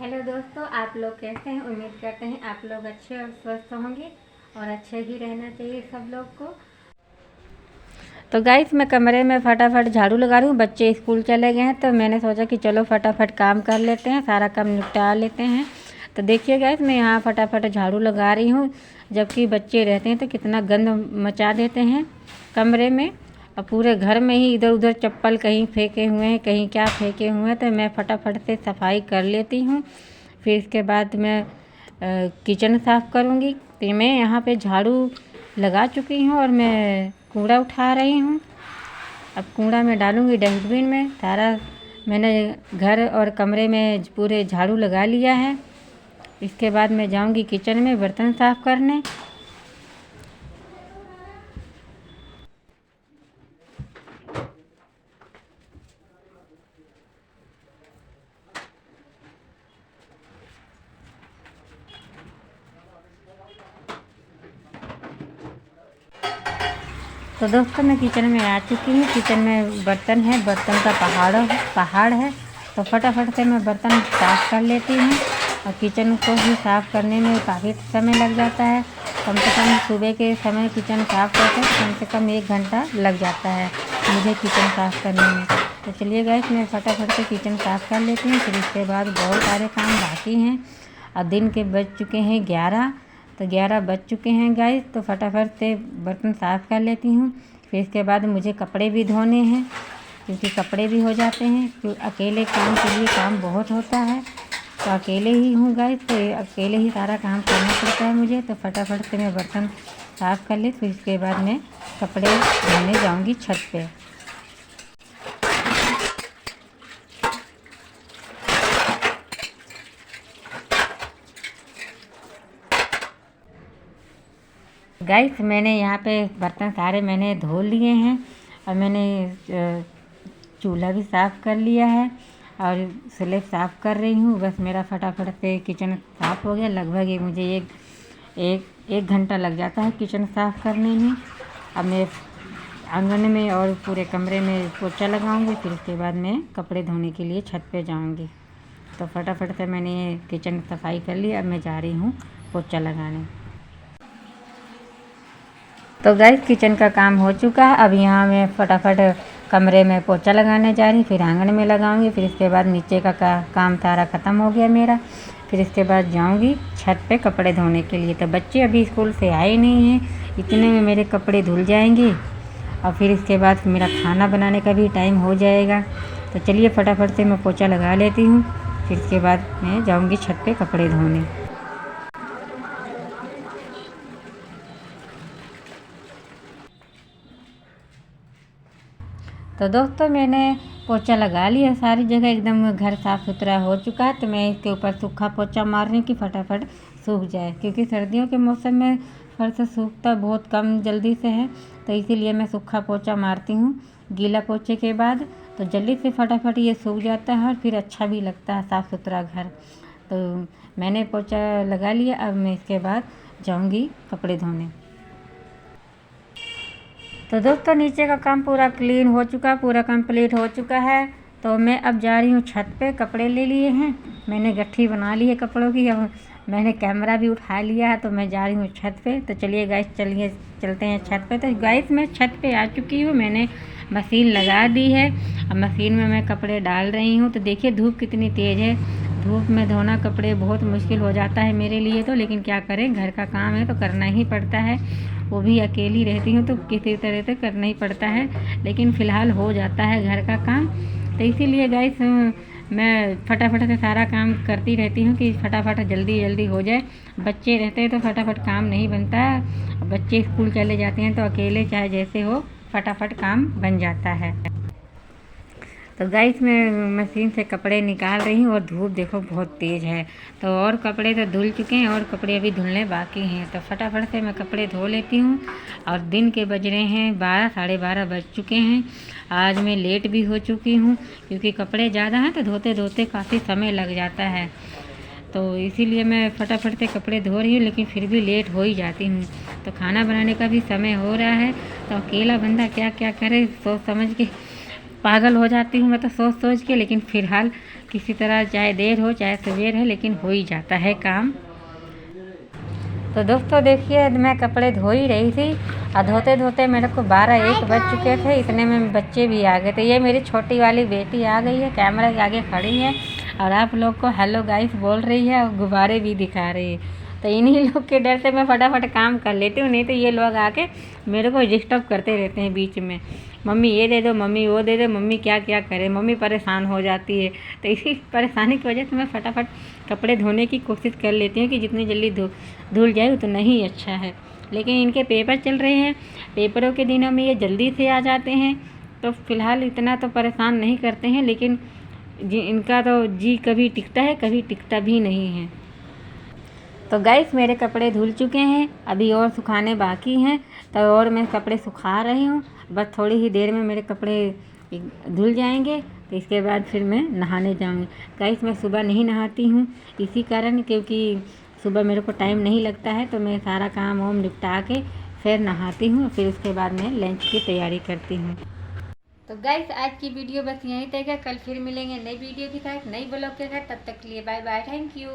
Hello दोस्तों, आप लोग कैसे हैं। उम्मीद करते हैं आप लोग अच्छे और स्वस्थ होंगे और अच्छे ही रहना चाहिए सब लोग को। तो गाइस, मैं कमरे में फटाफट झाड़ू लगा रही हूँ। बच्चे स्कूल चले गए हैं तो मैंने सोचा कि चलो फटाफट काम कर लेते हैं, सारा काम निपटा लेते हैं। तो देखिए गाइस, मैं यहाँ फटाफट झाड़ू लगा रही हूँ। जबकि बच्चे रहते हैं तो कितना गंद मचा देते हैं कमरे में, और पूरे घर में ही इधर उधर चप्पल कहीं फेंके हुए हैं, कहीं क्या फेंके हुए हैं। तो मैं फटाफट से सफाई कर लेती हूँ। फिर इसके बाद मैं किचन साफ़ करूँगी। तो मैं यहाँ पे झाड़ू लगा चुकी हूँ और मैं कूड़ा उठा रही हूँ। अब कूड़ा मैं डालूँगी डस्टबिन में। सारा मैंने घर और कमरे में पूरे झाड़ू लगा लिया है। इसके बाद मैं जाऊँगी किचन में बर्तन साफ़ करने। तो दोस्तों, मैं किचन में आ चुकी हूँ। किचन में बर्तन है, बर्तन का पहाड़ है। तो फटाफट से मैं बर्तन साफ़ कर लेती हूँ। और किचन को भी साफ़ करने में काफ़ी समय लग जाता है। कम से कम सुबह के समय किचन साफ़ करते हैं कम से कम 1 घंटा लग जाता है मुझे किचन साफ़ करने में। तो चलिए गाइस, मैं फटाफट से किचन साफ़ कर लेती हूँ। फिर इसके बाद बहुत सारे काम बाकी हैं। और दिन के बज चुके हैं 11। तो 11 बज चुके हैं गाइस। तो फटाफट से बर्तन साफ़ कर लेती हूँ। फिर इसके बाद मुझे कपड़े भी धोने हैं, क्योंकि कपड़े भी हो जाते हैं। क्योंकि अकेले काम के लिए काम बहुत होता है। तो अकेले ही हूँ गाइस, तो अकेले ही सारा काम करना पड़ता है मुझे। तो फटाफट से मैं बर्तन साफ़ कर ले। फिर इसके बाद मैं कपड़े धोने जाऊँगी छत पे। गाइस, मैंने यहाँ पे बर्तन सारे मैंने धो लिए हैं और मैंने चूल्हा भी साफ़ कर लिया है और स्लेब साफ़ कर रही हूँ। बस मेरा फटाफट से किचन साफ़ हो गया। लगभग ये मुझे एक घंटा लग जाता है किचन साफ़ करने में। अब मैं आंगन में और पूरे कमरे में पोछा लगाऊंगी। फिर उसके बाद मैं कपड़े धोने के लिए छत पे जाऊंगी। तो फटाफट से मैंने किचन सफाई कर ली। अब मैं जा रही हूँ पोछा लगाने। तो गाइस, किचन का काम हो चुका है। अब यहाँ मैं फटाफट कमरे में पोछा लगाने जा रही हूँ, फिर आंगन में लगाऊंगी। फिर इसके बाद नीचे का काम सारा ख़त्म हो गया मेरा। फिर इसके बाद जाऊंगी छत पे कपड़े धोने के लिए। तो बच्चे अभी स्कूल से आए नहीं हैं, इतने में मेरे कपड़े धुल जाएंगे और फिर इसके बाद मेरा खाना बनाने का भी टाइम हो जाएगा। तो चलिए फटाफट से मैं पोछा लगा लेती हूँ। फिर इसके बाद मैं जाऊँगी छत पर कपड़े धोने। तो दोस्तों, मैंने पोछा लगा लिया, सारी जगह एकदम घर साफ़ सुथरा हो चुका है। तो मैं इसके ऊपर सूखा पोछा मार रही हूँ कि फटाफट सूख जाए, क्योंकि सर्दियों के मौसम में फर्श सूखता बहुत कम जल्दी से है। तो इसीलिए मैं सूखा पोछा मारती हूँ गीला पोछे के बाद। तो जल्दी से फटाफट ये सूख जाता है और फिर अच्छा भी लगता है साफ़ सुथरा घर। तो मैंने पोछा लगा लिया। अब मैं इसके बाद जाऊँगी कपड़े धोने। तो दोस्तों, नीचे का काम पूरा क्लीन हो चुका, पूरा कंप्लीट हो चुका है। तो मैं अब जा रही हूँ छत पे। कपड़े ले लिए हैं, मैंने गट्ठी बना ली है कपड़ों की। अब मैंने कैमरा भी उठा लिया है। तो मैं जा रही हूँ छत पे। तो चलिए गाइस, चलते हैं छत पे। तो गाइस, मैं छत पे आ चुकी हूँ। मैंने मशीन लगा दी है। अब मशीन में मैं कपड़े डाल रही हूँ। तो देखिए धूप कितनी तेज़ है। धूप में धोना कपड़े बहुत मुश्किल हो जाता है मेरे लिए। तो लेकिन क्या करें, घर का काम है तो करना ही पड़ता है। वो भी अकेली रहती हूँ तो किसी तरह से करना ही पड़ता है। लेकिन फ़िलहाल हो जाता है घर का काम। तो इसीलिए गाइस, मैं फटाफट से सारा काम करती रहती हूँ कि फटाफट जल्दी जल्दी हो जाए। बच्चे रहते हैं तो फटाफट काम नहीं बनता है। बच्चे स्कूल चले जाते हैं तो अकेले चाहे जैसे हो फटाफट काम बन जाता है। तो गाइस, मैं मशीन से कपड़े निकाल रही हूँ और धूप देखो बहुत तेज़ है। तो और कपड़े तो धुल चुके हैं और कपड़े अभी धुलने बाकी हैं। तो फटाफट से मैं कपड़े धो लेती हूँ। और दिन के बज रहे हैं 12, साढ़े 12 बज चुके हैं। आज मैं लेट भी हो चुकी हूँ, क्योंकि कपड़े ज़्यादा हैं तो धोते धोते काफ़ी समय लग जाता है। तो इसीलिए मैं फटाफट से कपड़े धो रही हूँ, लेकिन फिर भी लेट हो ही जाती हूँ। तो खाना बनाने का भी समय हो रहा है। तो अकेला बंदा क्या क्या करे, सोच समझ के पागल हो जाती हूँ मैं तो सोच सोच के। लेकिन फ़िलहाल किसी तरह चाहे देर हो चाहे सवेर है, लेकिन हो ही जाता है काम। तो दोस्तों देखिए, मैं कपड़े धो ही रही थी और धोते धोते मेरे को 12-1 बज चुके थे। इतने में बच्चे भी आ गए थे। ये मेरी छोटी वाली बेटी आ गई है, कैमरा के आगे खड़ी है और आप लोग को हेलो गाइस बोल रही है और गुब्बारे भी दिखा रही है। तो इन्हीं लोग के डर से मैं फटाफट काम कर लेती हूँ, नहीं तो ये लोग आके मेरे को डिस्टर्ब करते रहते हैं बीच में। मम्मी ये दे दो, मम्मी वो दे दो, मम्मी क्या क्या करे, मम्मी परेशान हो जाती है। तो इसी परेशानी की वजह से मैं फटाफट कपड़े धोने की कोशिश कर लेती हूँ कि जितनी जल्दी धुल जाए उतना ही अच्छा है। लेकिन इनके पेपर चल रहे हैं, पेपरों के दिनों में ये जल्दी से आ जाते हैं, तो फ़िलहाल इतना तो परेशान नहीं करते हैं। लेकिन इनका तो जी कभी टिकता है, कभी टिकता भी नहीं है। तो गाइस मेरे कपड़े धुल चुके हैं, अभी और सुखाने बाकी हैं। तो और मैं कपड़े सुखा रही हूँ, बस थोड़ी ही देर में मेरे कपड़े धुल जाएंगे। तो इसके बाद फिर मैं नहाने जाऊँगी। गाइस मैं सुबह नहीं नहाती हूँ इसी कारण, क्योंकि सुबह मेरे को टाइम नहीं लगता है। तो मैं सारा काम वाम निपटा के फिर नहाती हूँ, फिर उसके बाद मैं लंच की तैयारी करती हूँ। तो गाइस आज की वीडियो बस यहीं तक है। कल फिर मिलेंगे नई वीडियो के साथ, नई ब्लॉग के साथ। तब तक के लिए बाय बाय, थैंक यू।